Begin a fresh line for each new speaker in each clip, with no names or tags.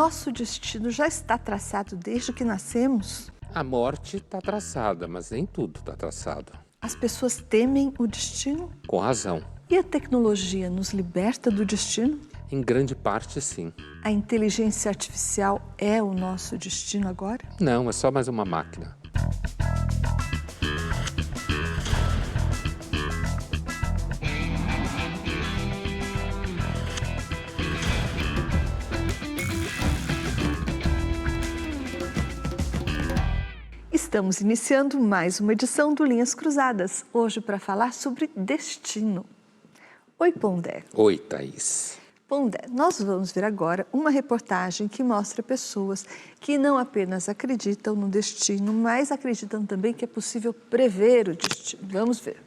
nosso destino já está traçado desde que nascemos?
A morte está traçada, mas nem tudo está traçado.
As pessoas temem o destino?
Com razão.
E a tecnologia nos liberta do destino?
Em grande parte, sim.
A inteligência artificial é o nosso destino agora?
Não, é só mais uma máquina.
Estamos iniciando mais uma edição do Linhas Cruzadas, hoje para falar sobre destino. Oi, Pondé.
Oi, Thaís.
Pondé, nós vamos ver agora uma reportagem que mostra pessoas que não apenas acreditam no destino, mas acreditam também que é possível prever o destino. Vamos ver.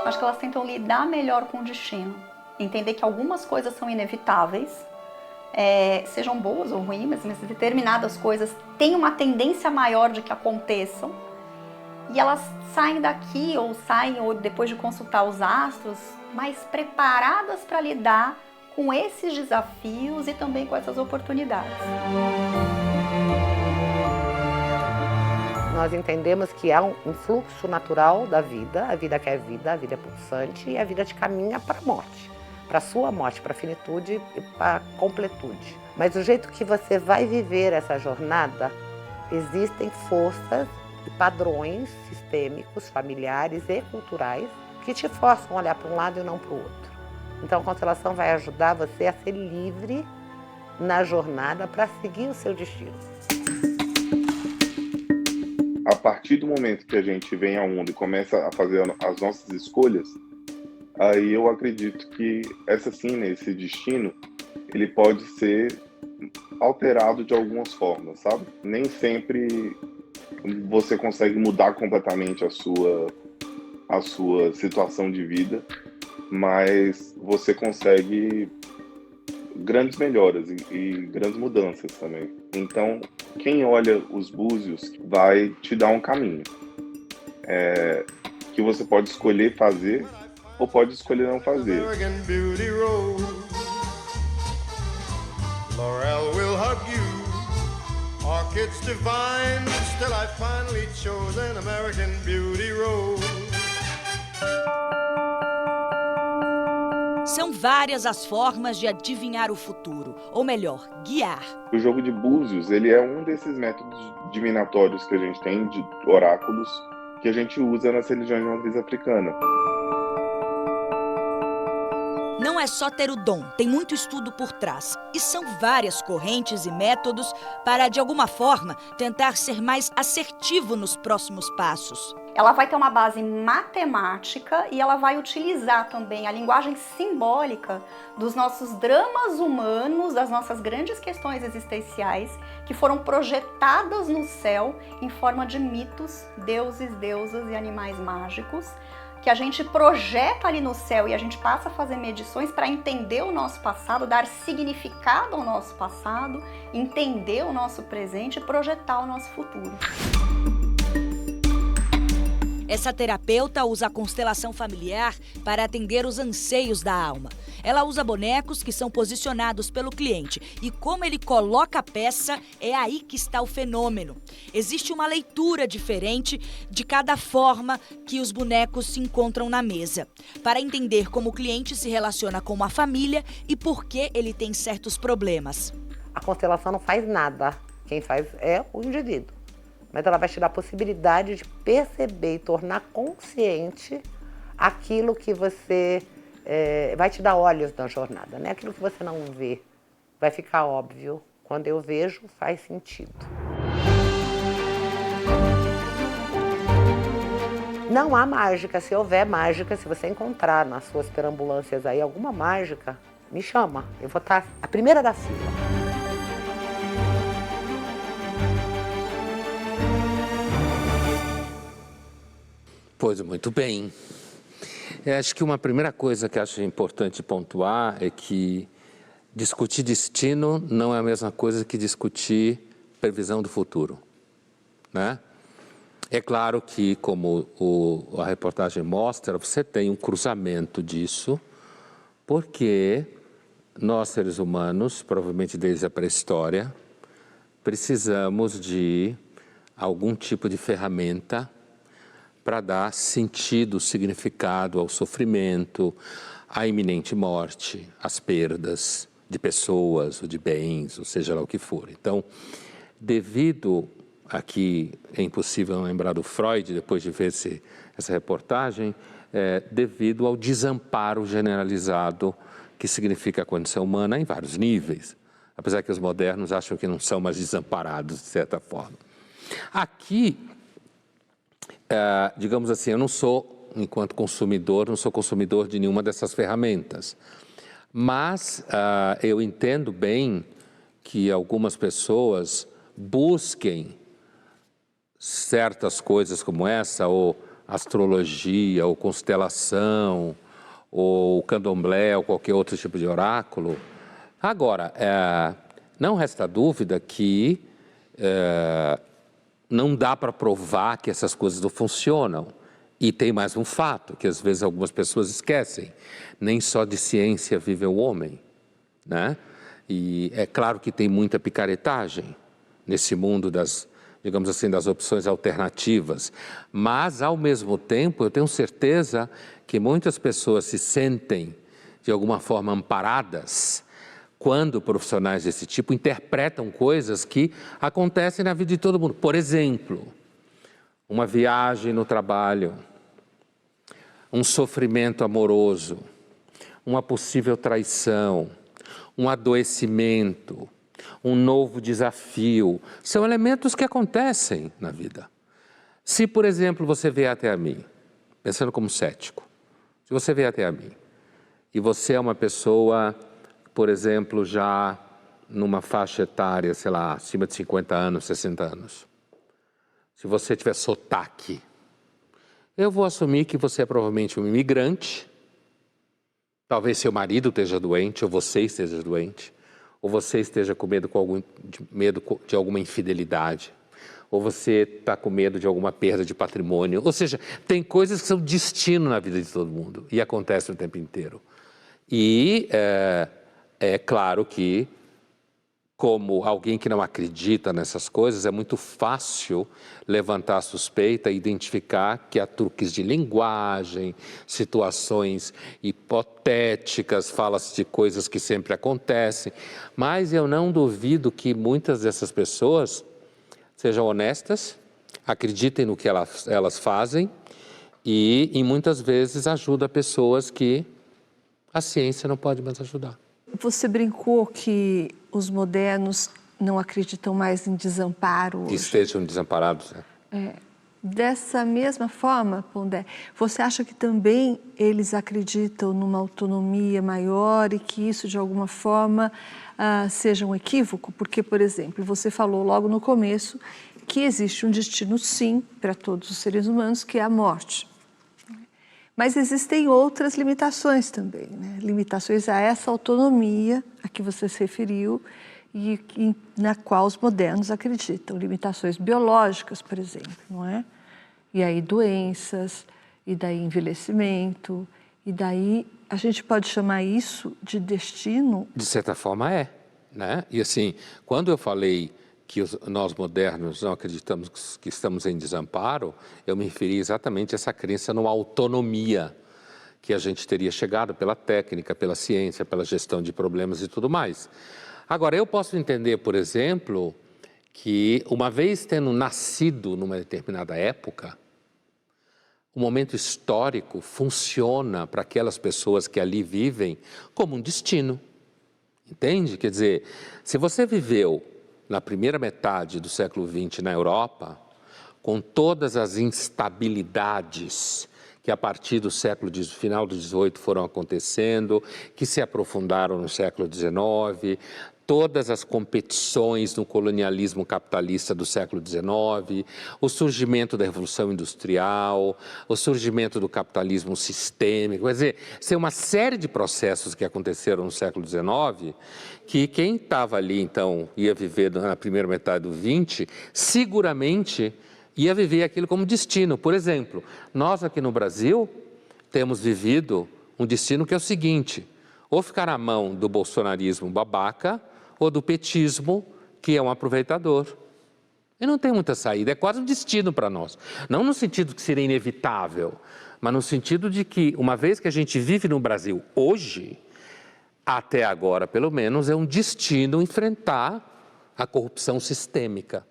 Acho que elas tentam lidar melhor com o destino, entender que algumas coisas são inevitáveis, sejam boas ou ruins, mas determinadas coisas têm uma tendência maior de que aconteçam, e elas saem daqui ou depois de consultar os astros, mais preparadas para lidar com esses desafios e também com essas oportunidades.
Nós entendemos que há um fluxo natural da vida, a vida quer vida, a vida é pulsante e a vida te caminha para a morte, para a sua morte, para a finitude e para a completude. Mas do jeito que você vai viver essa jornada, existem forças e padrões sistêmicos, familiares e culturais que te forçam a olhar para um lado e não para o outro. Então a constelação vai ajudar você a ser livre na jornada para seguir o seu destino.
A partir do momento que a gente vem ao mundo e começa a fazer as nossas escolhas, aí eu acredito que esse destino, ele pode ser alterado de algumas formas, sabe? Nem sempre você consegue mudar completamente a sua situação de vida, mas você consegue grandes melhoras e grandes mudanças também. Então, quem olha os búzios vai te dar um caminho que você pode escolher fazer ou pode escolher não fazer. Laurel will hug you, orchids divine, still I finally chose an American Beauty Rose.
São várias as formas de adivinhar o futuro, ou melhor, guiar.
O jogo de búzios, ele é um desses métodos divinatórios que a gente tem, de oráculos, que a gente usa nas religiões de matriz africana.
Não é só ter o dom, tem muito estudo por trás. E são várias correntes e métodos para, de alguma forma, tentar ser mais assertivo nos próximos passos.
Ela vai ter uma base matemática e ela vai utilizar também a linguagem simbólica dos nossos dramas humanos, das nossas grandes questões existenciais, que foram projetadas no céu em forma de mitos, deuses, deusas e animais mágicos, que a gente projeta ali no céu e a gente passa a fazer medições para entender o nosso passado, dar significado ao nosso passado, entender o nosso presente e projetar o nosso futuro.
Essa terapeuta usa a constelação familiar para atender os anseios da alma. Ela usa bonecos que são posicionados pelo cliente e como ele coloca a peça, é aí que está o fenômeno. Existe uma leitura diferente de cada forma que os bonecos se encontram na mesa, para entender como o cliente se relaciona com uma família e por que ele tem certos problemas.
A constelação não faz nada, quem faz é o indivíduo. Mas ela vai te dar a possibilidade de perceber e tornar consciente aquilo que você... vai te dar olhos na jornada, né? Aquilo que você não vê vai ficar óbvio. Quando eu vejo, faz sentido. Não há mágica. Se houver mágica, se você encontrar nas suas perambulâncias aí alguma mágica, me chama. Eu vou estar a primeira da fila.
Pois, muito bem. Eu acho que uma primeira coisa que acho importante pontuar é que discutir destino não é a mesma coisa que discutir previsão do futuro, né? É claro que, como a reportagem mostra, você tem um cruzamento disso, porque nós, seres humanos, provavelmente desde a pré-história, precisamos de algum tipo de ferramenta para dar sentido, significado ao sofrimento, à iminente morte, às perdas de pessoas, ou de bens, ou seja lá o que for. Então, devido aqui, é impossível não lembrar do Freud, depois de ver essa reportagem, devido ao desamparo generalizado que significa a condição humana em vários níveis, apesar que os modernos acham que não são mais desamparados, de certa forma. Aqui, digamos assim, eu não sou, enquanto consumidor, não sou consumidor de nenhuma dessas ferramentas, mas eu entendo bem que algumas pessoas busquem certas coisas como essa, ou astrologia, ou constelação, ou candomblé, ou qualquer outro tipo de oráculo. Agora, não resta dúvida que não dá para provar que essas coisas não funcionam. E tem mais um fato, que às vezes algumas pessoas esquecem. Nem só de ciência vive o homem, né? E é claro que tem muita picaretagem nesse mundo das, digamos assim, das opções alternativas. Mas, ao mesmo tempo, eu tenho certeza que muitas pessoas se sentem, de alguma forma, amparadas quando profissionais desse tipo interpretam coisas que acontecem na vida de todo mundo. Por exemplo, uma viagem no trabalho, um sofrimento amoroso, uma possível traição, um adoecimento, um novo desafio, são elementos que acontecem na vida. Se, por exemplo, você vier até a mim, pensando como cético, se você vier até a mim e você é uma pessoa, por exemplo, já numa faixa etária, sei lá, acima de 50 anos, 60 anos, se você tiver sotaque, eu vou assumir que você é provavelmente um imigrante, talvez seu marido esteja doente, ou você esteja doente, ou você esteja com medo, de alguma infidelidade, ou você está com medo de alguma perda de patrimônio. Ou seja, tem coisas que são destino na vida de todo mundo e acontecem o tempo inteiro. E é claro que, como alguém que não acredita nessas coisas, é muito fácil levantar a suspeita e identificar que há truques de linguagem, situações hipotéticas, fala-se de coisas que sempre acontecem, mas eu não duvido que muitas dessas pessoas sejam honestas, acreditem no que elas fazem e muitas vezes ajuda pessoas que a ciência não pode mais ajudar.
Você brincou que os modernos não acreditam mais em desamparo hoje.
Que estejam desamparados, né?
Dessa mesma forma, Pondé, você acha que também eles acreditam numa autonomia maior e que isso, de alguma forma, seja um equívoco? Porque, por exemplo, você falou logo no começo que existe um destino, sim, para todos os seres humanos, que é a morte. Mas existem outras limitações também, né? Limitações a essa autonomia a que você se referiu e na qual os modernos acreditam. Limitações biológicas, por exemplo, não é? E aí doenças, e daí envelhecimento, e daí a gente pode chamar isso de destino?
De certa forma né? E assim, quando eu falei que nós modernos não acreditamos que estamos em desamparo, eu me referi exatamente a essa crença numa autonomia que a gente teria chegado pela técnica, pela ciência, pela gestão de problemas e tudo mais. Agora, eu posso entender, por exemplo, que uma vez tendo nascido numa determinada época, o momento histórico funciona para aquelas pessoas que ali vivem como um destino, entende? Quer dizer, se você viveu na primeira metade do século XX na Europa, com todas as instabilidades que a partir do final do XVIII foram acontecendo, que se aprofundaram no século XIX, todas as competições no colonialismo capitalista do século XIX, o surgimento da Revolução Industrial, o surgimento do capitalismo sistêmico, quer dizer, tem uma série de processos que aconteceram no século XIX, que quem estava ali, então, ia viver na primeira metade do XX, seguramente ia viver aquilo como destino. Por exemplo, nós aqui no Brasil temos vivido um destino que é o seguinte: ou ficar na mão do bolsonarismo babaca ou do petismo, que é um aproveitador. E não tem muita saída, é quase um destino para nós. Não no sentido que seria inevitável, mas no sentido de que, uma vez que a gente vive no Brasil hoje, até agora pelo menos, é um destino enfrentar a corrupção sistêmica,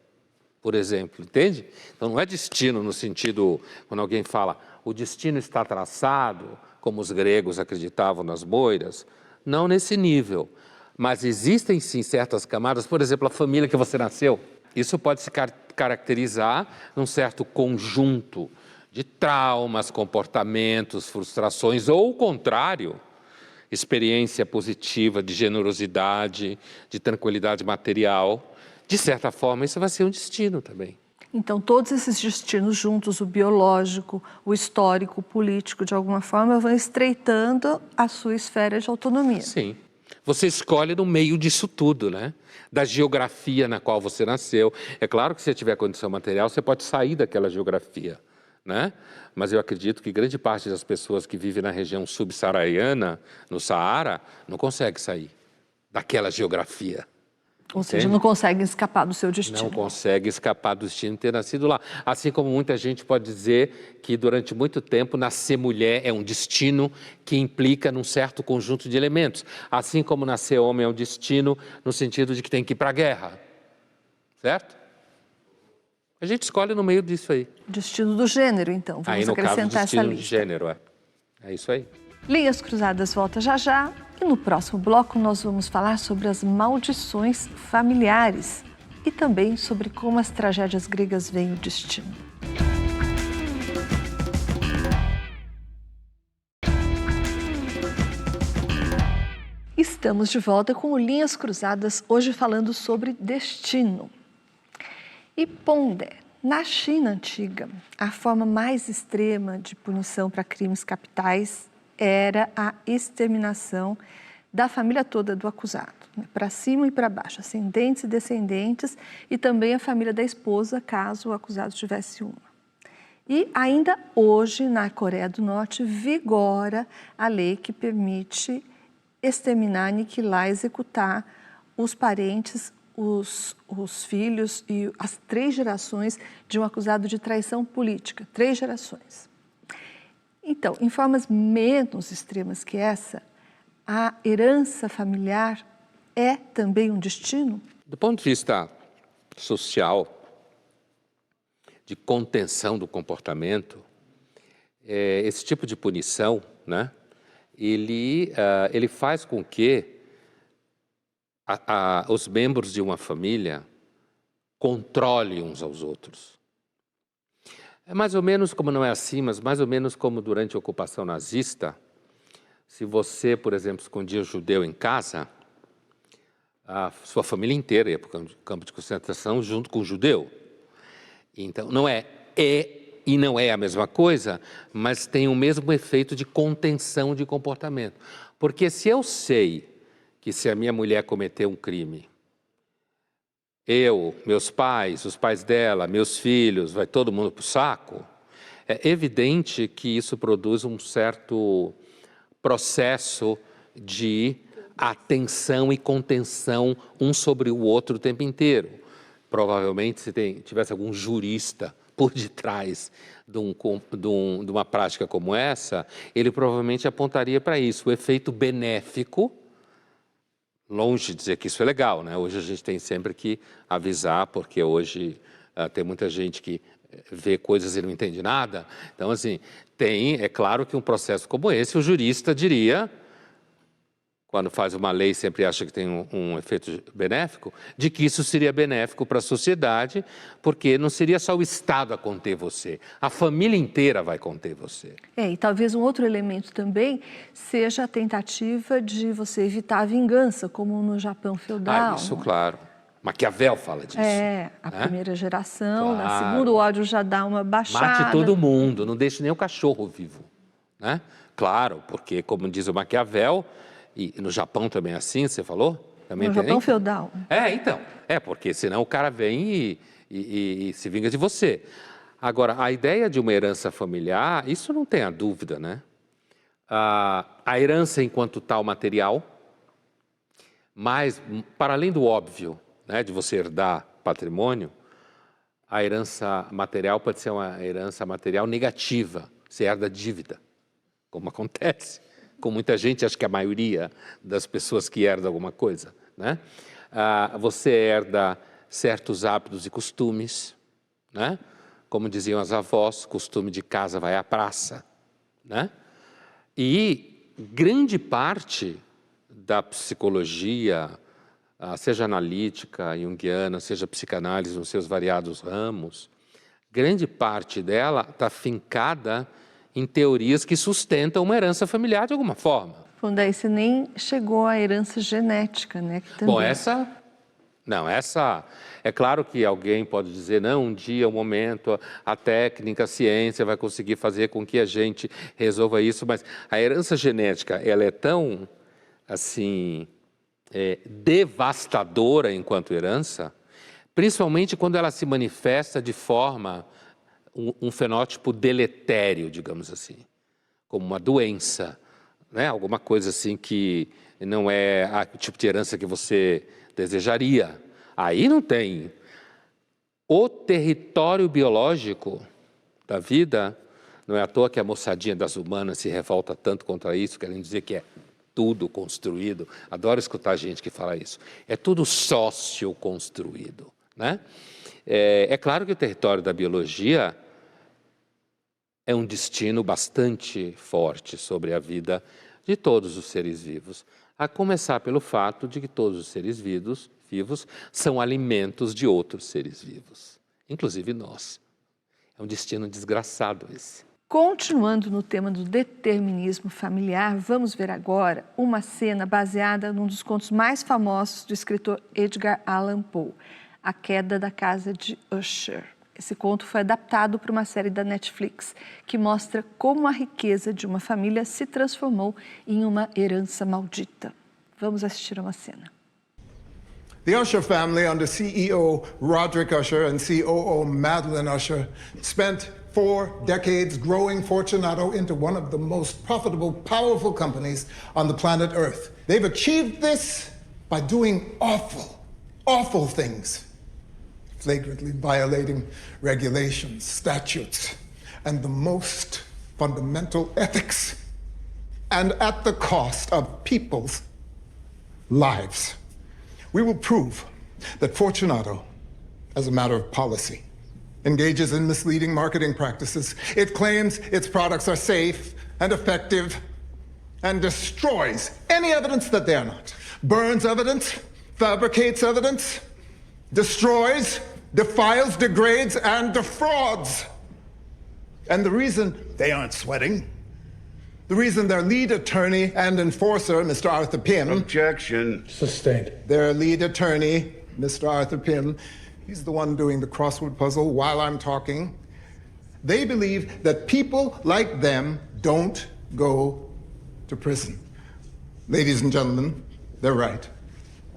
por exemplo, entende? Então não é destino no sentido, quando alguém fala, o destino está traçado, como os gregos acreditavam nas moiras, não nesse nível. Mas existem sim certas camadas, por exemplo, a família que você nasceu. Isso pode se caracterizar num certo conjunto de traumas, comportamentos, frustrações, ou o contrário, experiência positiva de generosidade, de tranquilidade material. De certa forma, isso vai ser um destino também.
Então, todos esses destinos juntos, o biológico, o histórico, o político, de alguma forma, vão estreitando a sua esfera de autonomia.
Sim. Você escolhe no meio disso tudo, né? Da geografia na qual você nasceu. É claro que se você tiver condição material, você pode sair daquela geografia, né? Mas eu acredito que grande parte das pessoas que vivem na região subsaariana, no Saara, não consegue sair daquela geografia.
Ou seja, não conseguem escapar do seu destino.
Não consegue escapar do destino de ter nascido lá. Assim como muita gente pode dizer que durante muito tempo nascer mulher é um destino que implica num certo conjunto de elementos. Assim como nascer homem é um destino no sentido de que tem que ir para a guerra. Certo? A gente escolhe no meio disso aí.
Destino do gênero, então. Vamos
Aí no caso,
acrescentar essa
destino de
lista.
gênero, é isso aí.
Linhas Cruzadas volta já já. E no próximo bloco nós vamos falar sobre as maldições familiares e também sobre como as tragédias gregas veem o destino. Estamos de volta com o Linhas Cruzadas, hoje falando sobre destino. E Pondé, na China antiga, a forma mais extrema de punição para crimes capitais era a exterminação da família toda do acusado, né? Para cima e para baixo, ascendentes e descendentes, e também a família da esposa, caso o acusado tivesse uma. E ainda hoje, na Coreia do Norte, vigora a lei que permite exterminar, aniquilar, executar os parentes, os filhos e as 3 gerações de um acusado de traição política, 3 gerações. Então, em formas menos extremas que essa, a herança familiar é também um destino?
Do ponto de vista social, de contenção do comportamento, esse tipo de punição, né, ele faz com que os membros de uma família controlem uns aos outros. É mais ou menos como, não é assim, mas mais ou menos como durante a ocupação nazista, se você, por exemplo, escondia judeu em casa, a sua família inteira ia para o campo de concentração junto com o judeu. Então, não é a mesma coisa, mas tem o mesmo efeito de contenção de comportamento. Porque se eu sei que se a minha mulher cometeu um crime, eu, meus pais, os pais dela, meus filhos, vai todo mundo para o saco, é evidente que isso produz um certo processo de atenção e contenção um sobre o outro o tempo inteiro. Provavelmente, se tivesse algum jurista por detrás de uma prática como essa, ele provavelmente apontaria para isso, o efeito benéfico. Longe de dizer que isso é legal, né? Hoje a gente tem sempre que avisar, porque hoje tem muita gente que vê coisas e não entende nada. Então, assim, é claro que um processo como esse, o jurista diria, quando faz uma lei sempre acha que tem um efeito benéfico, de que isso seria benéfico para a sociedade, porque não seria só o Estado a conter você, a família inteira vai conter você.
E talvez um outro elemento também seja a tentativa de você evitar a vingança, como no Japão feudal.
Isso, claro. Maquiavel fala disso.
A primeira geração,
Claro.
na segunda o ódio já dá uma baixada.
Mate todo mundo, não deixe nem o cachorro vivo, né? Claro, porque como diz o Maquiavel, e no Japão também é assim, você falou? Também
No
tem?
Japão feudal.
Então. Porque senão o cara vem e se vinga de você. Agora, a ideia de uma herança familiar, isso não tem a dúvida, né? A herança enquanto tal material, mas, para além do óbvio, né, de você herdar patrimônio, a herança material pode ser uma herança material negativa, você herda dívida, como acontece com muita gente, acho que a maioria das pessoas que herdam alguma coisa, né? Você herda certos hábitos e costumes, né? Como diziam as avós, costume de casa vai à praça, né? E grande parte da psicologia, seja analítica, junguiana, seja psicanálise nos seus variados ramos, grande parte dela está fincada em teorias que sustentam uma herança familiar de alguma forma.
Daí você nem chegou à herança genética, né? Que também...
Bom, essa... É claro que alguém pode dizer, não, um dia, um momento, a técnica, a ciência vai conseguir fazer com que a gente resolva isso, mas a herança genética, ela é tão, assim, devastadora enquanto herança, principalmente quando ela se manifesta de forma, um fenótipo deletério, digamos assim, como uma doença, né? Alguma coisa assim que não é o tipo de herança que você desejaria. Aí não tem. O território biológico da vida, não é à toa que a moçadinha das humanas se revolta tanto contra isso, querendo dizer que é tudo construído. Adoro escutar gente que fala isso. É tudo sócio-construído, né? É claro que o território da biologia é um destino bastante forte sobre a vida de todos os seres vivos. A começar pelo fato de que todos os seres vivos são alimentos de outros seres vivos, inclusive nós. É um destino desgraçado esse.
Continuando no tema do determinismo familiar, vamos ver agora uma cena baseada num dos contos mais famosos do escritor Edgar Allan Poe, A Queda da Casa de Usher. Esse conto foi adaptado para uma série da Netflix que mostra como a riqueza de uma família se transformou em uma herança maldita. Vamos assistir a uma cena.
The Usher family under CEO Roderick Usher and COO Madeline Usher spent 4 decades growing Fortunato into one of the most profitable, powerful companies on the planet Earth. They've achieved this by doing awful things, flagrantly violating regulations, statutes, and the most fundamental ethics, and at the cost of people's lives. We will prove that Fortunato, as a matter of policy, engages in misleading marketing practices. It claims its products are safe and effective and destroys any evidence that they are not. Burns evidence, fabricates evidence, destroys, defiles, degrades, and defrauds. And the reason they aren't sweating, the reason their lead attorney and enforcer, Mr. Arthur Pym...
Objection.
Sustained. Their lead attorney, Mr. Arthur Pym, he's the one doing the crossword puzzle while I'm talking. They believe that people like them don't go to prison. Ladies and gentlemen, they're right.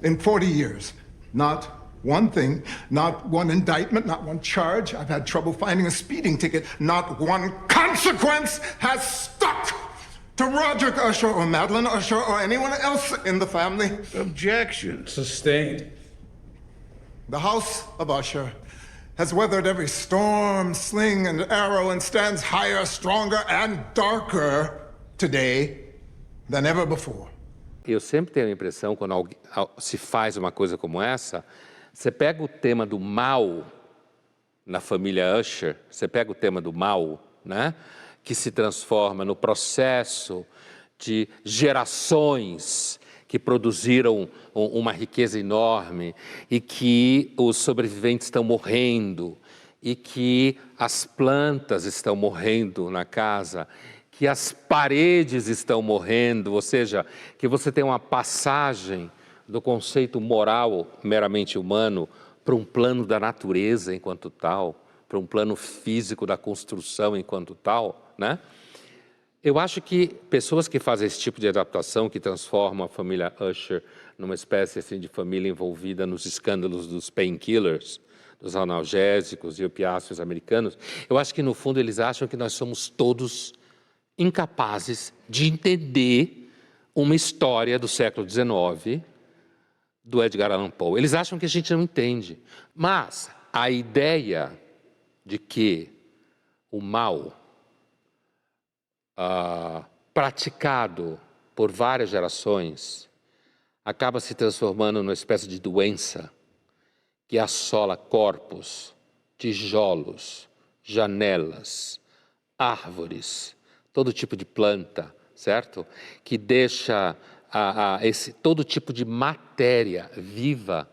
In 40 years, not one thing, not one indictment, not one charge. I've had trouble finding a speeding ticket. Not one consequence has stuck to Roderick Usher or Madeline Usher or anyone else in the family.
Objection.
Sustained. The house of Usher has weathered every storm, sling, and arrow and stands higher, stronger, and darker today than ever before.
Eu sempre tenho a impressão, quando se faz uma coisa como essa, você pega o tema do mal na família Usher, você pega o tema do mal, né? Que se transforma no processo de gerações que produziram uma riqueza enorme e que os sobreviventes estão morrendo e que as plantas estão morrendo na casa, que as paredes estão morrendo, ou seja, que você tem uma passagem do conceito moral meramente humano para um plano da natureza enquanto tal, para um plano físico da construção enquanto tal, né? Eu acho que pessoas que fazem esse tipo de adaptação, que transformam a família Usher numa espécie assim, de família envolvida nos escândalos dos painkillers, dos analgésicos e opiáceos americanos, eu acho que no fundo eles acham que nós somos todos incapazes de entender uma história do século XIX do Edgar Allan Poe. Eles acham que a gente não entende. Mas a ideia de que o mal praticado por várias gerações acaba se transformando numa espécie de doença que assola corpos, tijolos, janelas, árvores, todo tipo de planta, certo? Que deixa todo tipo de matéria viva,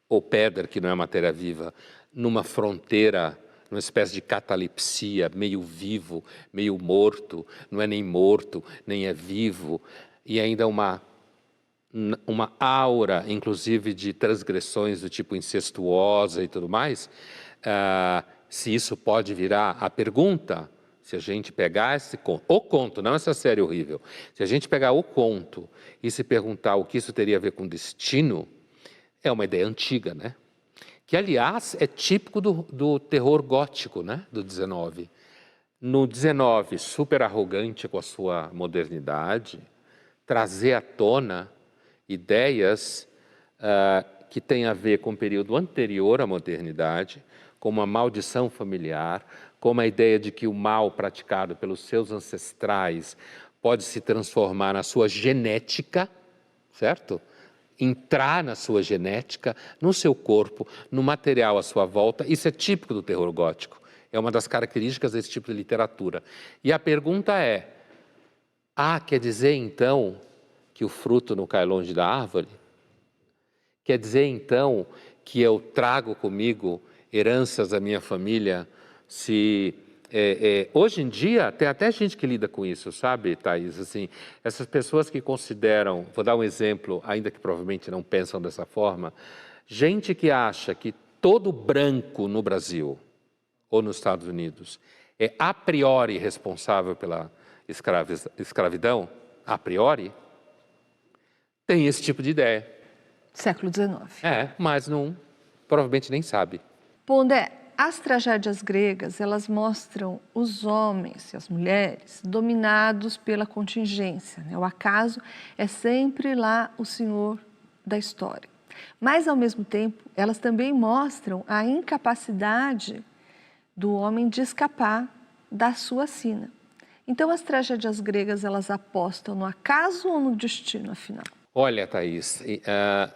ou pedra, que não é matéria viva, numa fronteira, numa espécie de catalepsia, meio vivo, meio morto, não é nem morto, nem é vivo, e ainda uma aura, inclusive, de transgressões do tipo incestuosa e tudo mais. Se isso pode virar a pergunta, se a gente pegar o conto, não essa série horrível, se a gente pegar o conto e se perguntar o que isso teria a ver com destino, é uma ideia antiga, né? Que, aliás, é típico do terror gótico, né? Do 19. No 19, super arrogante com a sua modernidade, trazer à tona ideias que têm a ver com o período anterior à modernidade, como a maldição familiar, como a ideia de que o mal praticado pelos seus ancestrais pode se transformar na sua genética, certo? Entrar na sua genética, no seu corpo, no material à sua volta. Isso é típico do terror gótico. É uma das características desse tipo de literatura. E a pergunta é, quer dizer então que o fruto não cai longe da árvore? Quer dizer então que eu trago comigo heranças da minha família? Hoje em dia, tem até gente que lida com isso, sabe, Thaís? Assim, essas pessoas que consideram, vou dar um exemplo, ainda que provavelmente não pensam dessa forma, gente que acha que todo branco no Brasil ou nos Estados Unidos é a priori responsável pela escravidão, a priori, tem esse tipo de ideia.
Século XIX.
Mas provavelmente nem sabe.
Pondé, as tragédias gregas, elas mostram os homens e as mulheres dominados pela contingência, né? O acaso é sempre lá o senhor da história. Mas, ao mesmo tempo, elas também mostram a incapacidade do homem de escapar da sua sina. Então, as tragédias gregas, elas apostam no acaso ou no destino, afinal?
Olha, Thaís,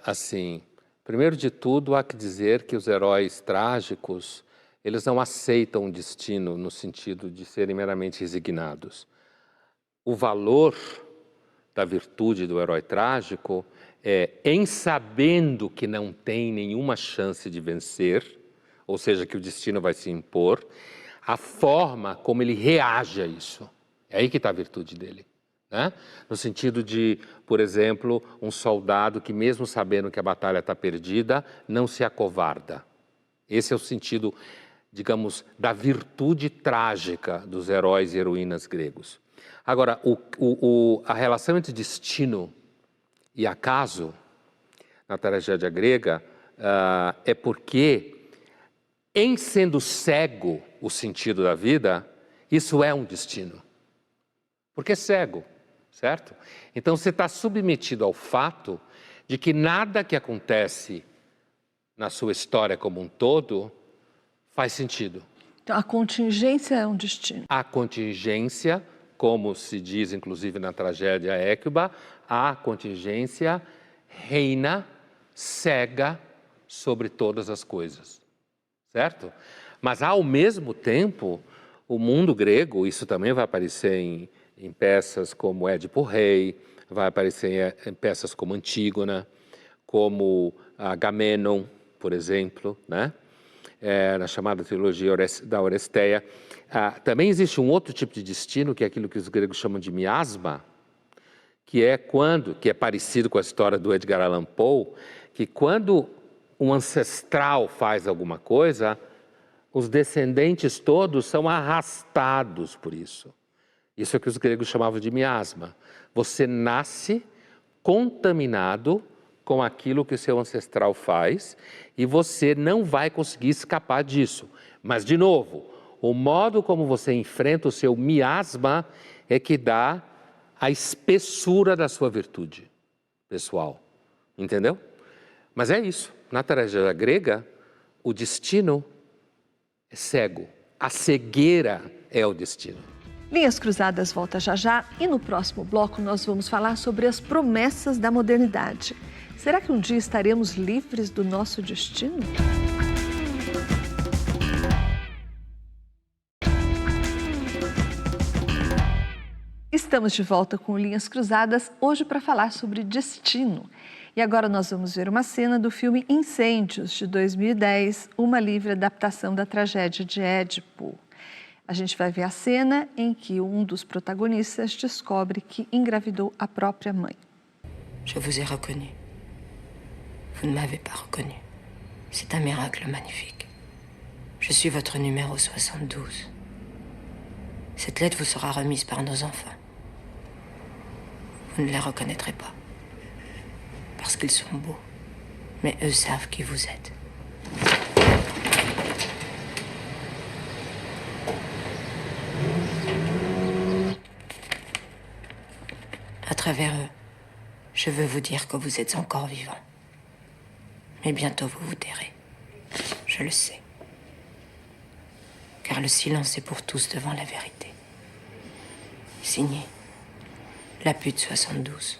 assim, primeiro de tudo, há que dizer que os heróis trágicos, eles não aceitam o destino no sentido de serem meramente resignados. O valor da virtude do herói trágico é, em sabendo que não tem nenhuma chance de vencer, ou seja, que o destino vai se impor, a forma como ele reage a isso. É aí que está a virtude dele. Né? No sentido de, por exemplo, um soldado que mesmo sabendo que a batalha está perdida, não se acovarda. Esse é o sentido, digamos, da virtude trágica dos heróis e heroínas gregos. Agora, a relação entre destino e acaso, na tragédia grega, é porque, em sendo cego o sentido da vida, isso é um destino. Porque é cego. Certo? Então, você está submetido ao fato de que nada que acontece na sua história como um todo faz sentido.
Então, a contingência é um destino.
A contingência, como se diz inclusive na tragédia Équila, a contingência reina cega sobre todas as coisas. Certo? Mas, ao mesmo tempo, o mundo grego, isso também vai aparecer em peças como Édipo Rei, vai aparecer em peças como Antígona, como Agamenon, por exemplo, né? Na chamada trilogia da Oresteia. Também existe um outro tipo de destino, que é aquilo que os gregos chamam de miasma, que é parecido com a história do Edgar Allan Poe, que quando um ancestral faz alguma coisa, os descendentes todos são arrastados por isso. Isso é o que os gregos chamavam de miasma. Você nasce contaminado com aquilo que o seu ancestral faz e você não vai conseguir escapar disso. Mas, de novo, o modo como você enfrenta o seu miasma é que dá a espessura da sua virtude pessoal. Entendeu? Mas é isso. Na tragédia grega, o destino é cego. A cegueira é o destino.
Linhas Cruzadas volta já já e no próximo bloco nós vamos falar sobre as promessas da modernidade. Será que um dia estaremos livres do nosso destino? Estamos de volta com Linhas Cruzadas, hoje para falar sobre destino. E agora nós vamos ver uma cena do filme Incêndios, de 2010, uma livre adaptação da tragédia de Édipo. A gente vai ver a cena em que um dos protagonistas descobre que engravidou a própria mãe.
Je vous ai reconnu. Vous ne m'avez pas reconnu. C'est un miracle magnifique. Je suis votre numéro 72. Cette lettre vous sera remise par nos enfants. Vous ne les reconnaîtrez pas. Parce qu'ils sont beaux. Mais eux savent qui vous êtes. À travers eux, je veux vous dire que vous êtes encore vivant. Mais bientôt vous vous tairez. Je le sais. Car le silence est pour tous devant la vérité. Signé, la pute 72.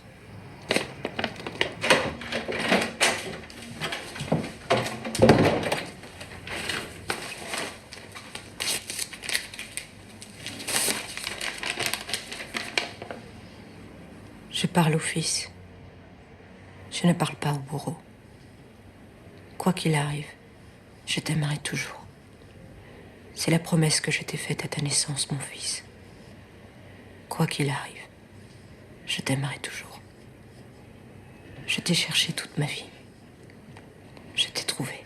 Je parle au fils. Je ne parle pas au bourreau. Quoi qu'il arrive, je t'aimerai toujours. C'est la promesse que je t'ai faite à ta naissance, mon fils. Quoi qu'il arrive, je t'aimerai toujours. Je t'ai cherché toute ma vie. Je t'ai trouvé.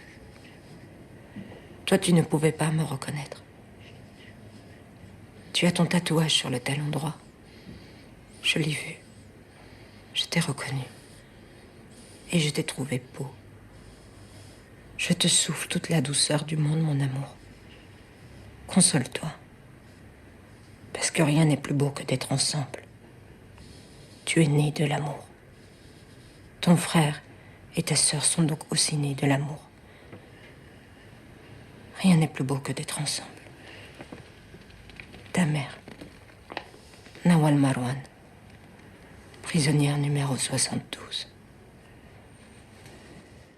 Toi, tu ne pouvais pas me reconnaître. Tu as ton tatouage sur le talon droit. Je l'ai vu. Je t'ai reconnu. Et je t'ai trouvé beau. Je te souffle toute la douceur du monde, mon amour. Console-toi. Parce que rien n'est plus beau que d'être ensemble. Tu es né de l'amour. Ton frère et ta sœur sont donc aussi nés de l'amour. Rien n'est plus beau que d'être ensemble. Ta mère, Nawal Marwan, prisonnière numéro 72.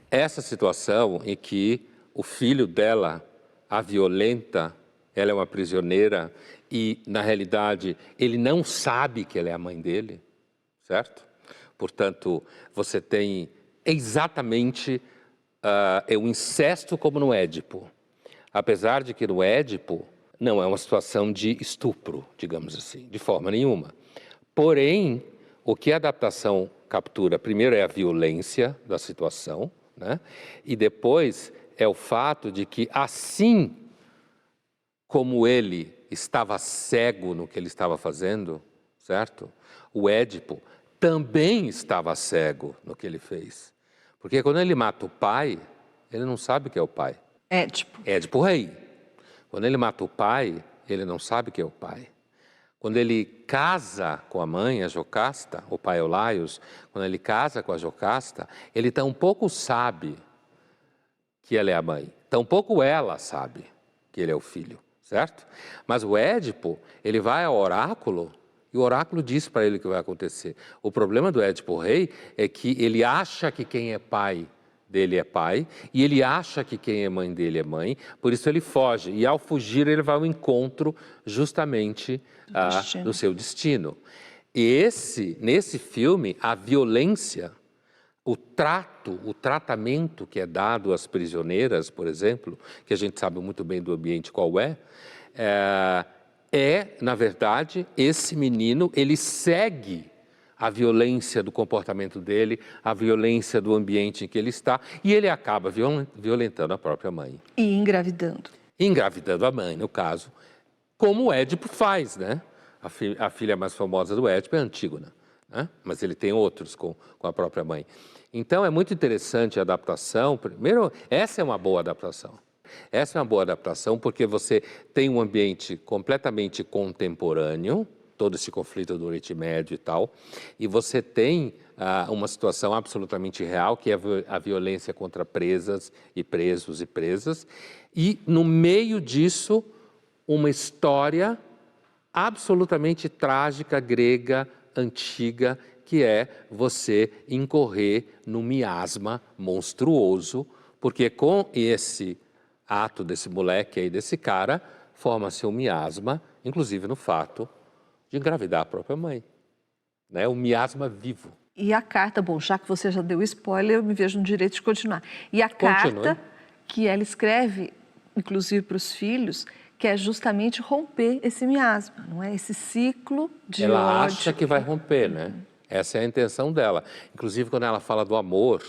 Essa situação em que o filho dela a violenta, ela é uma prisioneira e, na realidade, ele não sabe que ela é a mãe dele, certo? Portanto, você tem exatamente o incesto como no Édipo. Apesar de que no Édipo não é uma situação de estupro, digamos assim, de forma nenhuma. Porém, o que a adaptação captura, primeiro é a violência da situação, né? E depois é o fato de que, assim como ele estava cego no que ele estava fazendo, certo? O Édipo também estava cego no que ele fez. Porque quando ele mata o pai, ele não sabe que é o pai.
Édipo.
Édipo rei. Quando ele mata o pai, ele não sabe que é o pai. Quando ele casa com a mãe, a Jocasta, o pai Eulaios, quando ele casa com a Jocasta, ele tampouco sabe que ela é a mãe. Tampouco ela sabe que ele é o filho, certo? Mas o Édipo, ele vai ao oráculo e o oráculo diz para ele o que vai acontecer. O problema do Édipo rei é que ele acha que quem é pai dele é pai, e ele acha que quem é mãe dele é mãe, por isso ele foge. E ao fugir ele vai ao encontro justamente do seu destino. E nesse filme, a violência, o tratamento que é dado às prisioneiras, por exemplo, que a gente sabe muito bem do ambiente qual na verdade, esse menino, ele segue a violência do comportamento dele, a violência do ambiente em que ele está, e ele acaba violentando a própria mãe.
E engravidando.
Engravidando a mãe, no caso, como o Édipo faz, né? A filha mais famosa do Édipo é Antígona, né? Mas ele tem outros com a própria mãe. Então, é muito interessante a adaptação. Primeiro, essa é uma boa adaptação. Essa é uma boa adaptação porque você tem um ambiente completamente contemporâneo, todo esse conflito do Oriente Médio e tal, e você tem uma situação absolutamente real, que é a violência contra presas e presos e presas, e no meio disso, uma história absolutamente trágica, grega, antiga, que é você incorrer num miasma monstruoso, porque com esse ato desse moleque aí, desse cara, forma-se um miasma, inclusive no fato de engravidar a própria mãe, né? Um miasma vivo.
E a carta, bom, já que você já deu spoiler, eu me vejo no direito de continuar. E a carta que ela escreve, inclusive para os filhos, que é justamente romper esse miasma, não é? Esse ciclo de ódio.
Ela acha que vai romper, né? Essa é a intenção dela. Inclusive, quando ela fala do amor,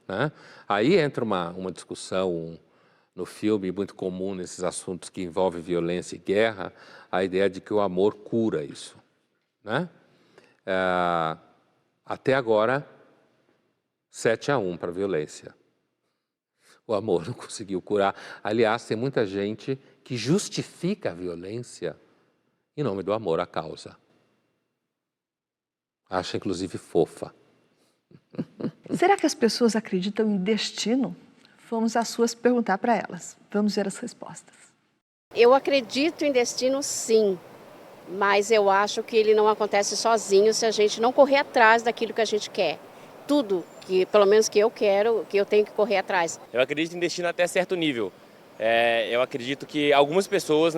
né? Aí entra uma discussão no filme muito comum nesses assuntos que envolvem violência e guerra, a ideia de que o amor cura isso, né? Até agora, 7-1 para a violência. O amor não conseguiu curar. Aliás, tem muita gente que justifica a violência em nome do amor à causa. Acha, inclusive, fofa.
Será que as pessoas acreditam em destino? Vamos às suas perguntar para elas. Vamos ver as respostas.
Eu acredito em destino, sim. Mas eu acho que ele não acontece sozinho se a gente não correr atrás daquilo que a gente quer. Tudo que, pelo menos que eu quero, que eu tenho que correr atrás.
Eu acredito em destino até certo nível. Eu acredito que algumas pessoas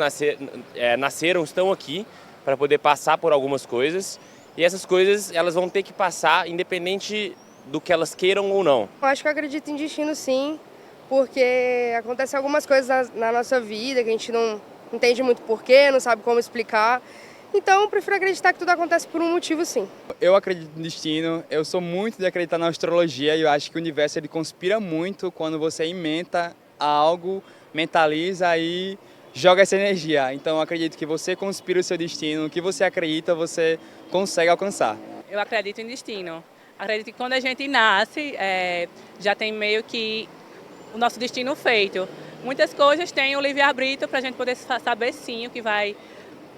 nasceram, estão aqui para poder passar por algumas coisas. E essas coisas, elas vão ter que passar independente do que elas queiram ou não.
Eu acho que eu acredito em destino, sim. Porque acontecem algumas coisas na nossa vida que a gente não entende muito porquê, não sabe como explicar. Então, eu prefiro acreditar que tudo acontece por um motivo, sim.
Eu acredito no destino, eu sou muito de acreditar na astrologia e eu acho que o universo ele conspira muito quando você inventa algo, mentaliza e joga essa energia. Então, eu acredito que você conspira o seu destino, o que você acredita, você consegue alcançar.
Eu acredito em destino. Acredito que quando a gente nasce, já tem meio que o nosso destino feito. Muitas coisas têm o livre-arbítrio para a gente poder saber sim o que vai,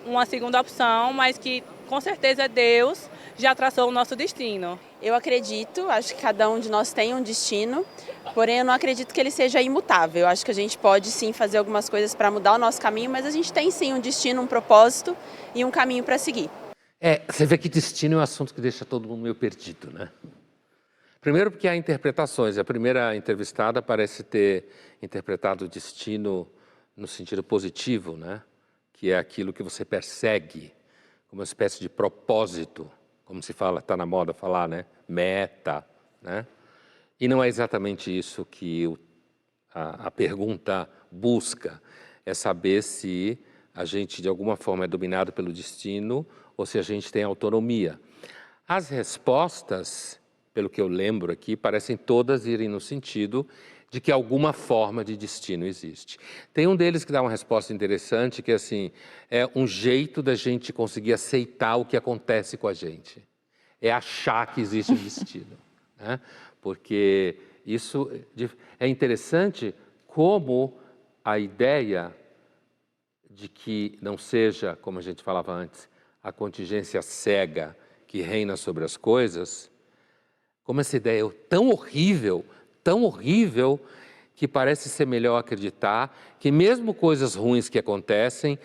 uma segunda opção, mas que com certeza Deus já traçou o nosso destino.
Eu acredito, acho que cada um de nós tem um destino, porém eu não acredito que ele seja imutável. Eu acho que a gente pode sim fazer algumas coisas para mudar o nosso caminho, mas a gente tem sim um destino, um propósito e um caminho para seguir.
Você vê que destino é um assunto que deixa todo mundo meio perdido, né? Primeiro porque há interpretações. A primeira entrevistada parece ter interpretado o destino no sentido positivo, né? Que é aquilo que você persegue, como uma espécie de propósito, como se fala, está na moda falar, né? Meta, né? E não é exatamente isso que a pergunta busca. É saber se a gente, de alguma forma, é dominado pelo destino ou se a gente tem autonomia. As respostas, pelo que eu lembro aqui, parecem todas irem no sentido de que alguma forma de destino existe. Tem um deles que dá uma resposta interessante, que assim, é um jeito da gente conseguir aceitar o que acontece com a gente. É achar que existe um destino, né? Porque isso é interessante como a ideia de que não seja, como a gente falava antes, a contingência cega que reina sobre as coisas, como essa ideia é tão horrível, que parece ser melhor acreditar que mesmo coisas ruins que acontecem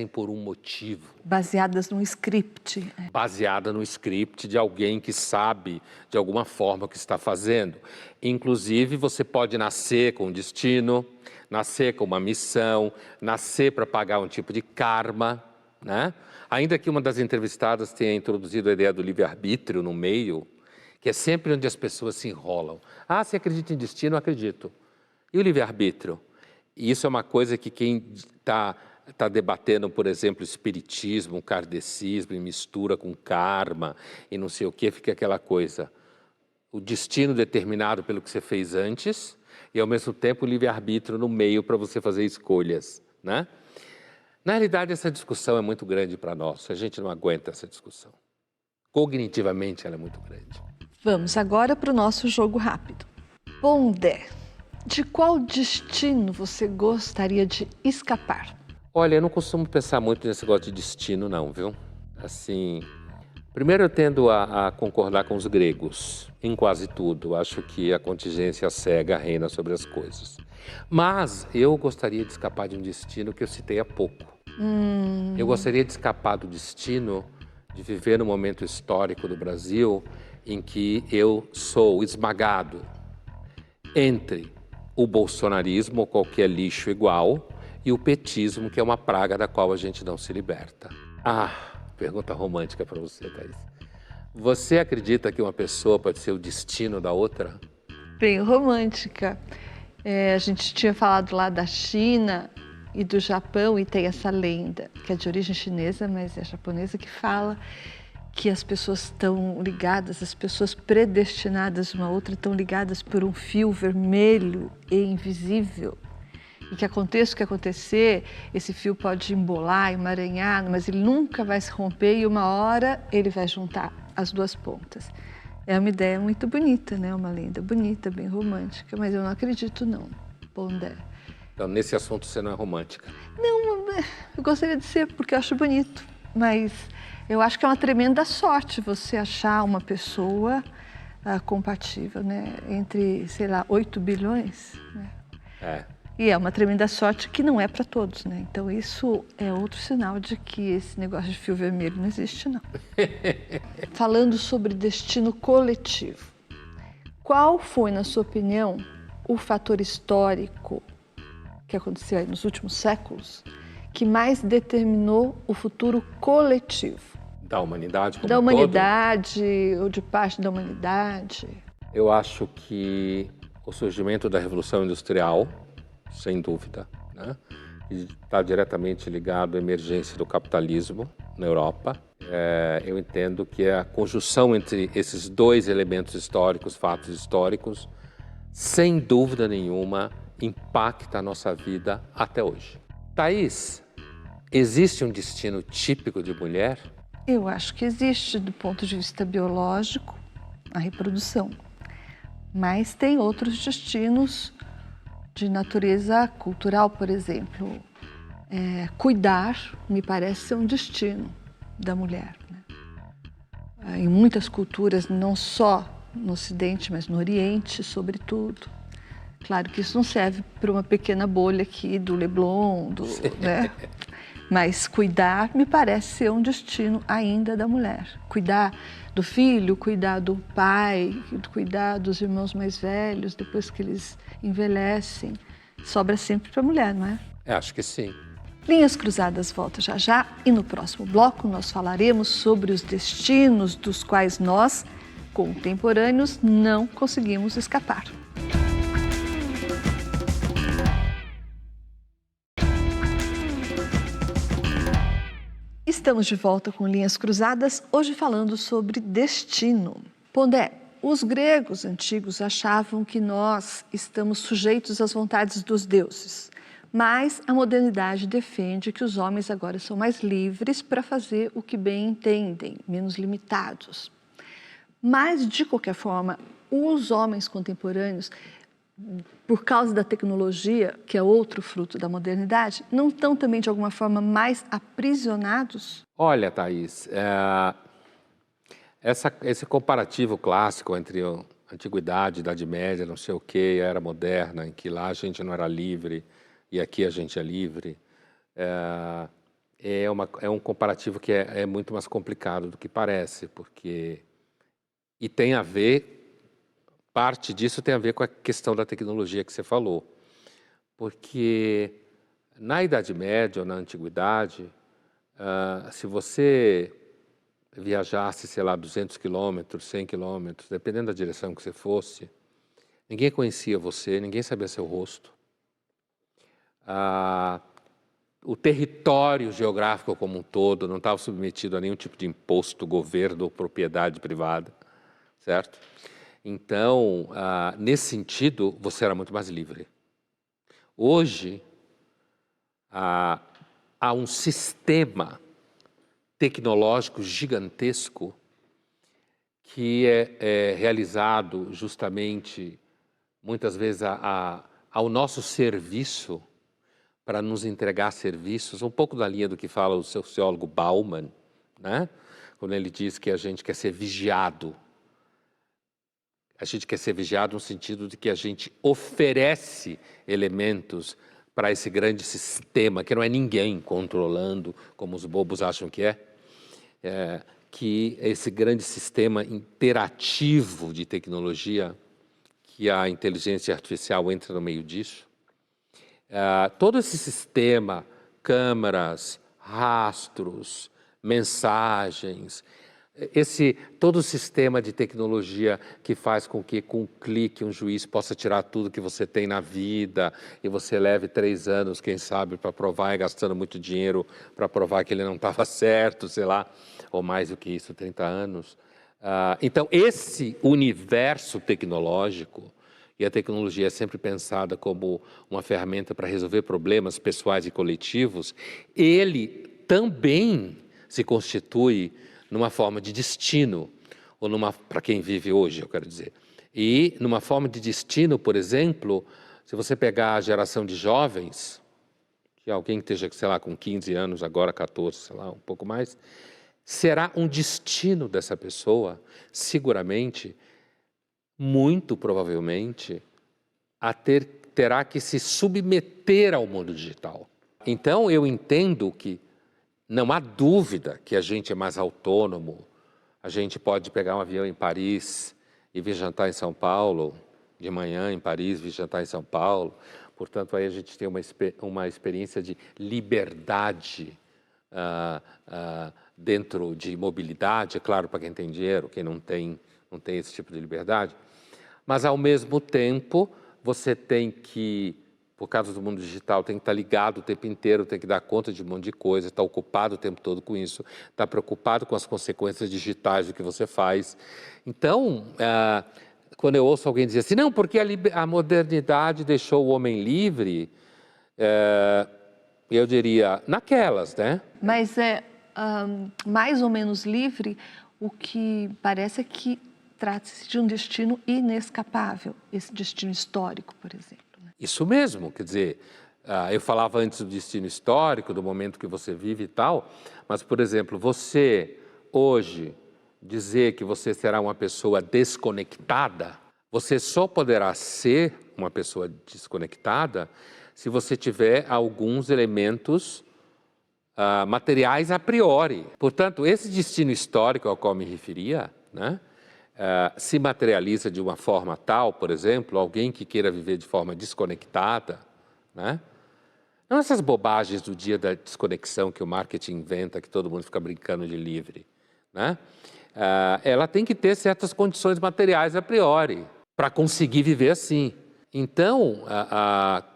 por um motivo.
Baseadas num script.
Baseada no script de alguém que sabe, de alguma forma, o que está fazendo. Inclusive, você pode nascer com um destino, nascer com uma missão, nascer para pagar um tipo de karma, né? Ainda que uma das entrevistadas tenha introduzido a ideia do livre-arbítrio no meio, que é sempre onde as pessoas se enrolam. Ah, você acredita em destino? Acredito. E o livre-arbítrio? E isso é uma coisa que quem está debatendo, por exemplo, espiritismo, kardecismo, e mistura com karma e não sei o quê, fica aquela coisa. O destino determinado pelo que você fez antes e, ao mesmo tempo, o livre-arbítrio no meio para você fazer escolhas, né? Na realidade, essa discussão é muito grande para nós. A gente não aguenta essa discussão. Cognitivamente, ela é muito grande.
Vamos agora para o nosso jogo rápido. Pondé, de qual destino você gostaria de escapar?
Olha, eu não costumo pensar muito nesse negócio de destino, não, viu? Assim, primeiro eu tendo a concordar com os gregos em quase tudo. Acho que a contingência cega reina sobre as coisas. Mas eu gostaria de escapar de um destino que eu citei há pouco. Eu gostaria de escapar do destino de viver no momento histórico do Brasil em que eu sou esmagado entre o bolsonarismo, ou qualquer lixo igual, e o petismo, que é uma praga da qual a gente não se liberta. Pergunta romântica para você, Thaís. Você acredita que uma pessoa pode ser o destino da outra?
Bem romântica. A gente tinha falado lá da China e do Japão, e tem essa lenda, que é de origem chinesa, mas é japonesa, que fala que as pessoas estão ligadas, as pessoas predestinadas uma outra estão ligadas por um fio vermelho e invisível. E que aconteça o que acontecer, esse fio pode embolar, emaranhar, mas ele nunca vai se romper e uma hora ele vai juntar as duas pontas. É uma ideia muito bonita, né? Uma lenda bonita, bem romântica, mas eu não acredito não, Pondé.
Então, nesse assunto você não é romântica?
Não, eu gostaria de ser porque eu acho bonito, mas eu acho que é uma tremenda sorte você achar uma pessoa compatível, né? Entre, sei lá, 8 bilhões, né? E é uma tremenda sorte que não é para todos, né? Então isso é outro sinal de que esse negócio de fio vermelho não existe, não. Falando sobre destino coletivo, qual foi, na sua opinião, o fator histórico que aconteceu aí nos últimos séculos que mais determinou o futuro coletivo?
Da humanidade como
da
um
humanidade ou de parte da humanidade?
Eu acho que o surgimento da Revolução Industrial, sem dúvida, né? Está diretamente ligado à emergência do capitalismo na Europa. Eu entendo que a conjunção entre esses dois elementos históricos, fatos históricos, sem dúvida nenhuma, impacta a nossa vida até hoje. Thaís, existe um destino típico de mulher?
Eu acho que existe, do ponto de vista biológico, a reprodução. Mas tem outros destinos de natureza cultural, por exemplo. Cuidar, me parece ser um destino da mulher, né? Em muitas culturas, não só no Ocidente, mas no Oriente, sobretudo. Claro que isso não serve para uma pequena bolha aqui do Leblon, né? Mas cuidar me parece ser um destino ainda da mulher. Cuidar do filho, cuidar do pai, cuidar dos irmãos mais velhos, depois que eles envelhecem, sobra sempre para a mulher, não é?
Acho que sim.
Linhas Cruzadas volta já já e no próximo bloco nós falaremos sobre os destinos dos quais nós, contemporâneos, não conseguimos escapar. Estamos de volta com Linhas Cruzadas, hoje falando sobre destino. Pondé, os gregos antigos achavam que nós estamos sujeitos às vontades dos deuses, mas a modernidade defende que os homens agora são mais livres para fazer o que bem entendem, menos limitados. Mas, de qualquer forma, os homens contemporâneos, por causa da tecnologia, que é outro fruto da modernidade, não estão também, de alguma forma, mais aprisionados?
Olha, Thaís, esse comparativo clássico entre a Antiguidade, Idade Média, não sei o quê, a Era Moderna, em que lá a gente não era livre e aqui a gente é livre, é um comparativo que é muito mais complicado do que parece, porque... E tem a ver... Parte disso tem a ver com a questão da tecnologia que você falou. Porque na Idade Média ou na Antiguidade, se você viajasse, sei lá, 200 quilômetros, 100 quilômetros, dependendo da direção que você fosse, ninguém conhecia você, ninguém sabia seu rosto. O território geográfico como um todo não estava submetido a nenhum tipo de imposto, governo ou propriedade privada, certo? Então, nesse sentido, você era muito mais livre. Hoje, há um sistema tecnológico gigantesco que é realizado justamente, muitas vezes, ao nosso serviço, para nos entregar serviços, um pouco da linha do que fala o sociólogo Bauman, né? Quando ele diz que a gente quer ser vigiado. A gente quer ser vigiado no sentido de que a gente oferece elementos para esse grande sistema, que não é ninguém controlando, como os bobos acham que que esse grande sistema interativo de tecnologia, que a inteligência artificial entra no meio disso. Todo esse sistema, câmeras, rastros, mensagens, todo o sistema de tecnologia que faz com que, com um clique, um juiz possa tirar tudo que você tem na vida e você leve 3 anos, quem sabe, para provar, e gastando muito dinheiro para provar que ele não estava certo, sei lá, ou mais do que isso, 30 anos. Então, esse universo tecnológico, e a tecnologia é sempre pensada como uma ferramenta para resolver problemas pessoais e coletivos, ele também se constitui numa forma de destino, ou para quem vive hoje, eu quero dizer. E numa forma de destino, por exemplo, se você pegar a geração de jovens, que alguém que esteja, sei lá, com 15 anos, agora 14, sei lá, um pouco mais, será um destino dessa pessoa, seguramente, muito provavelmente, terá que se submeter ao mundo digital. Então, eu entendo que não há dúvida que a gente é mais autônomo, a gente pode pegar um avião em Paris e vir jantar em São Paulo, de manhã em Paris, vir jantar em São Paulo, portanto, aí a gente tem uma experiência de liberdade dentro de mobilidade, é claro, para quem tem dinheiro, quem não tem esse tipo de liberdade, mas, ao mesmo tempo, você tem que, por causa do mundo digital, tem que estar ligado o tempo inteiro, tem que dar conta de um monte de coisa, estar ocupado o tempo todo com isso, estar preocupado com as consequências digitais do que você faz. Então, quando eu ouço alguém dizer assim, não, porque a modernidade deixou o homem livre, eu diria, naquelas, né?
Mas mais ou menos livre, o que parece é que trata-se de um destino inescapável, esse destino histórico, por exemplo. Né?
Isso mesmo, quer dizer, eu falava antes do destino histórico, do momento que você vive e tal, mas, por exemplo, você hoje dizer que você será uma pessoa desconectada, você só poderá ser uma pessoa desconectada se você tiver alguns elementos materiais a priori. Portanto, esse destino histórico ao qual me referia, né, se materializa de uma forma tal, por exemplo, alguém que queira viver de forma desconectada, né? Não essas bobagens do dia da desconexão que o marketing inventa, que todo mundo fica brincando de livre, né? Ela tem que ter certas condições materiais a priori para conseguir viver assim. Então,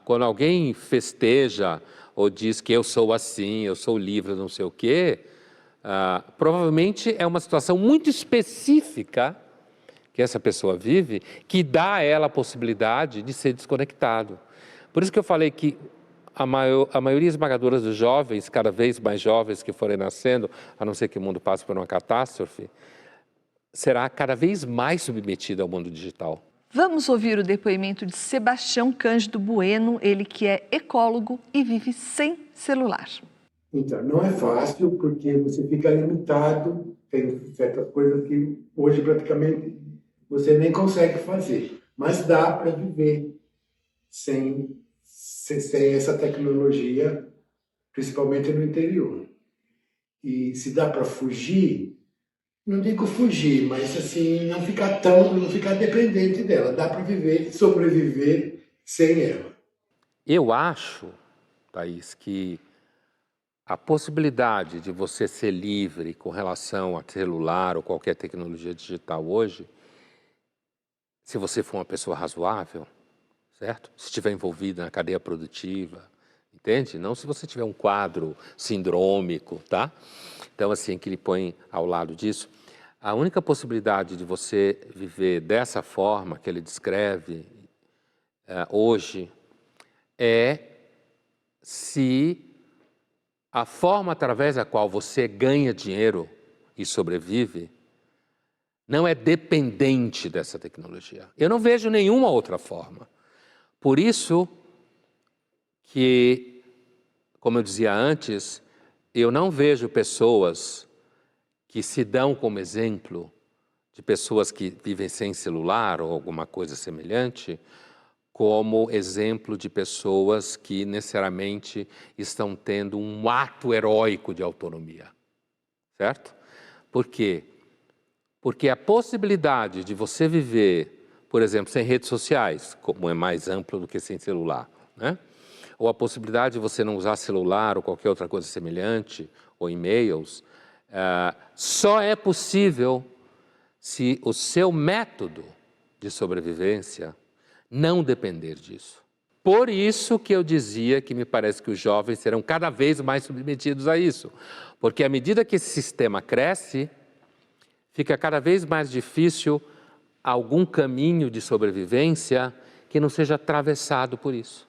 quando alguém festeja ou diz que eu sou assim, eu sou livre, não sei o quê, provavelmente é uma situação muito específica que essa pessoa vive, que dá a ela a possibilidade de ser desconectado. Por isso que eu falei que a maioria esmagadora dos jovens, cada vez mais jovens que forem nascendo, a não ser que o mundo passe por uma catástrofe, será cada vez mais submetida ao mundo digital.
Vamos ouvir o depoimento de Sebastião Cândido Bueno, ele que é ecólogo e vive sem celular.
Então, não é fácil porque você fica limitado, tem certas coisas que hoje praticamente você nem consegue fazer, mas dá para viver sem essa tecnologia, principalmente no interior. E se dá para fugir, não digo fugir, mas assim, não ficar dependente dela, dá para viver, sobreviver sem ela.
Eu acho, Thaís, que a possibilidade de você ser livre com relação a celular ou qualquer tecnologia digital hoje, se você for uma pessoa razoável, certo? Se estiver envolvida na cadeia produtiva, entende? Não se você tiver um quadro sindrômico, tá? Então, assim, que ele põe ao lado disso, a única possibilidade de você viver dessa forma que ele descreve hoje é se a forma através da qual você ganha dinheiro e sobrevive não é dependente dessa tecnologia. Eu não vejo nenhuma outra forma. Por isso que, como eu dizia antes, eu não vejo pessoas que se dão como exemplo de pessoas que vivem sem celular ou alguma coisa semelhante, como exemplo de pessoas que necessariamente estão tendo um ato heróico de autonomia, certo? Por quê? Porque a possibilidade de você viver, por exemplo, sem redes sociais, como é mais amplo do que sem celular, né? Ou a possibilidade de você não usar celular ou qualquer outra coisa semelhante, ou e-mails, só é possível se o seu método de sobrevivência não depender disso. Por isso que eu dizia que me parece que os jovens serão cada vez mais submetidos a isso. Porque à medida que esse sistema cresce, fica cada vez mais difícil algum caminho de sobrevivência que não seja atravessado por isso.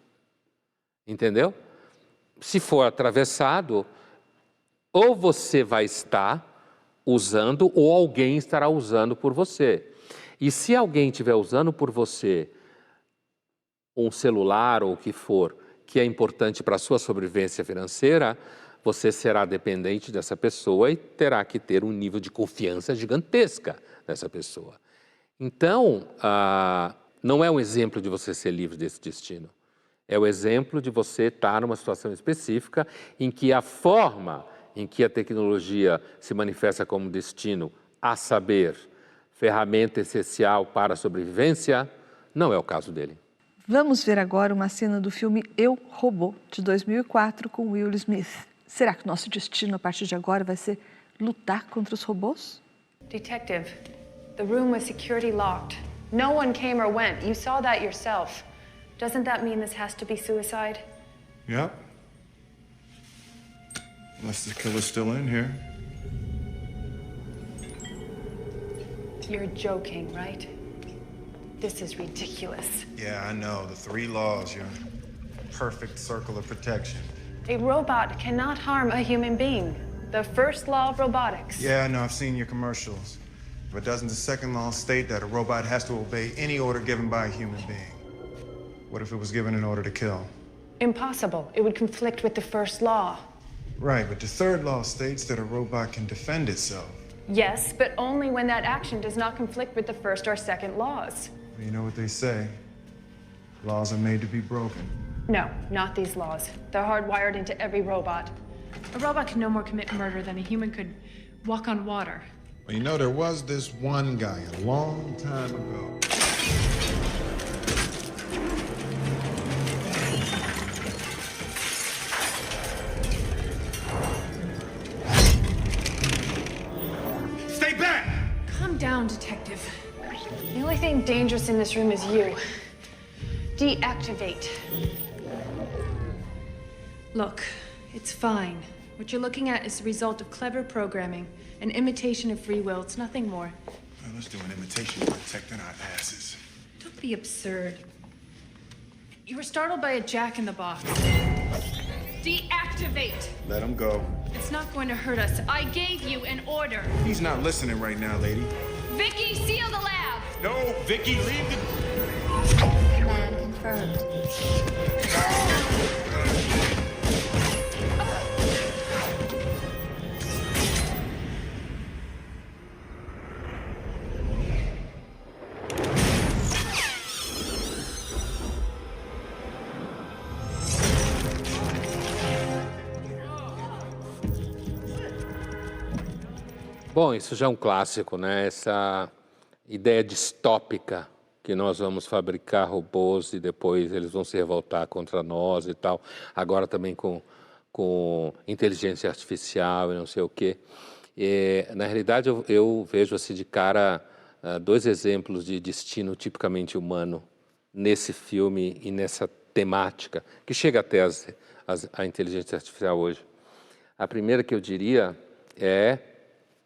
Entendeu? Se for atravessado, ou você vai estar usando, ou alguém estará usando por você. E se alguém estiver usando por você um celular ou o que for, que é importante para a sua sobrevivência financeira, você será dependente dessa pessoa e terá que ter um nível de confiança gigantesca nessa pessoa. Então, não é um exemplo de você ser livre desse destino. É o exemplo de você estar numa situação específica em que a forma em que a tecnologia se manifesta como destino, a saber, ferramenta essencial para a sobrevivência, não é o caso dele.
Vamos ver agora uma cena do filme Eu, Robô, de 2004, com Will Smith. Será que o nosso destino, a partir de agora, vai ser lutar contra os robôs?
Detective, the room was security locked. No one came or went. You saw that yourself. Doesn't that mean this has to be suicide?
Yep. Unless the killer's still in here.
You're joking, right? This is ridiculous.
Yeah, I know. The 3 laws, your perfect circle of protection.
A robot cannot harm a human being. The first law of robotics.
Yeah, I know. I've seen your commercials. But doesn't the second law state that a robot has to obey any order given by a human being? What if it was given an order to kill?
Impossible. It would conflict with the first law.
Right, but the third law states that a robot can defend itself.
Yes, but only when that action does not conflict with the first or second laws.
You know what they say? Laws are made to be broken.
No, not these laws. They're hardwired into every robot. A robot can no more commit murder than a human could walk on water.
Well, you know, there was this one guy a long time ago.
Stay back! Calm down, Detective. The only thing dangerous in this room is you. Deactivate. Look, it's fine. What you're looking at is the result of clever programming, an imitation of free will. It's nothing more.
Well, let's do an imitation of protecting our asses.
Don't be absurd. You were startled by a jack-in-the-box. Deactivate!
Let him go.
It's not going to hurt us. I gave you an order.
He's not listening right now, lady.
Vicky, seal the lab!
No, Vicky, leave the...
Command confirmed.
Bom, isso já é um clássico, né? Essa ideia distópica que nós vamos fabricar robôs e depois eles vão se revoltar contra nós e tal. Agora também com inteligência artificial e não sei o quê. E, na realidade, eu vejo assim de cara 2 exemplos de destino tipicamente humano nesse filme e nessa temática, que chega até a inteligência artificial hoje. A primeira que eu diria é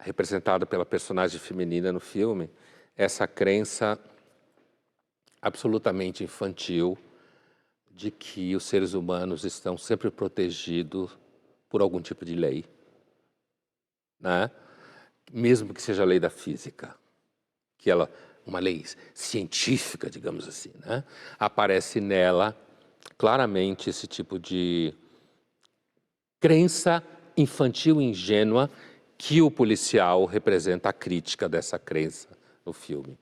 representada pela personagem feminina no filme, essa crença absolutamente infantil de que os seres humanos estão sempre protegidos por algum tipo de lei, né? Mesmo que seja a lei da física, que ela, uma lei científica, digamos assim, né? Aparece nela claramente esse tipo de crença infantil ingênua que o policial representa a crítica dessa crença no filme.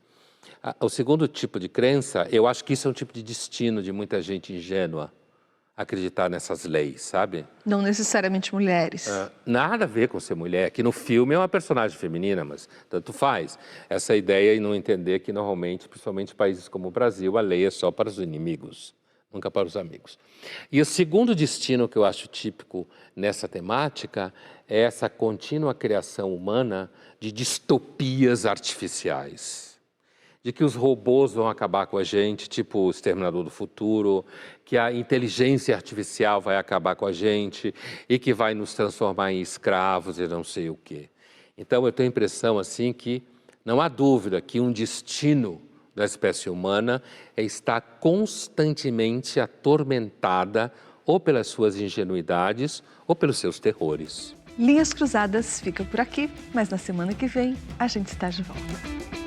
O segundo tipo de crença, eu acho que isso é um tipo de destino de muita gente ingênua, acreditar nessas leis, sabe?
Não necessariamente mulheres.
Nada a ver com ser mulher, que no filme é uma personagem feminina, mas tanto faz. Essa ideia e não entender que normalmente, principalmente em países como o Brasil, a lei é só para os inimigos, nunca para os amigos. E o segundo destino que eu acho típico nessa temática é essa contínua criação humana de distopias artificiais. De que os robôs vão acabar com a gente, tipo o Exterminador do Futuro, que a inteligência artificial vai acabar com a gente e que vai nos transformar em escravos e não sei o quê. Então, eu tenho a impressão assim que não há dúvida que um destino da espécie humana é estar constantemente atormentada ou pelas suas ingenuidades ou pelos seus terrores.
Linhas Cruzadas fica por aqui, mas na semana que vem a gente está de volta.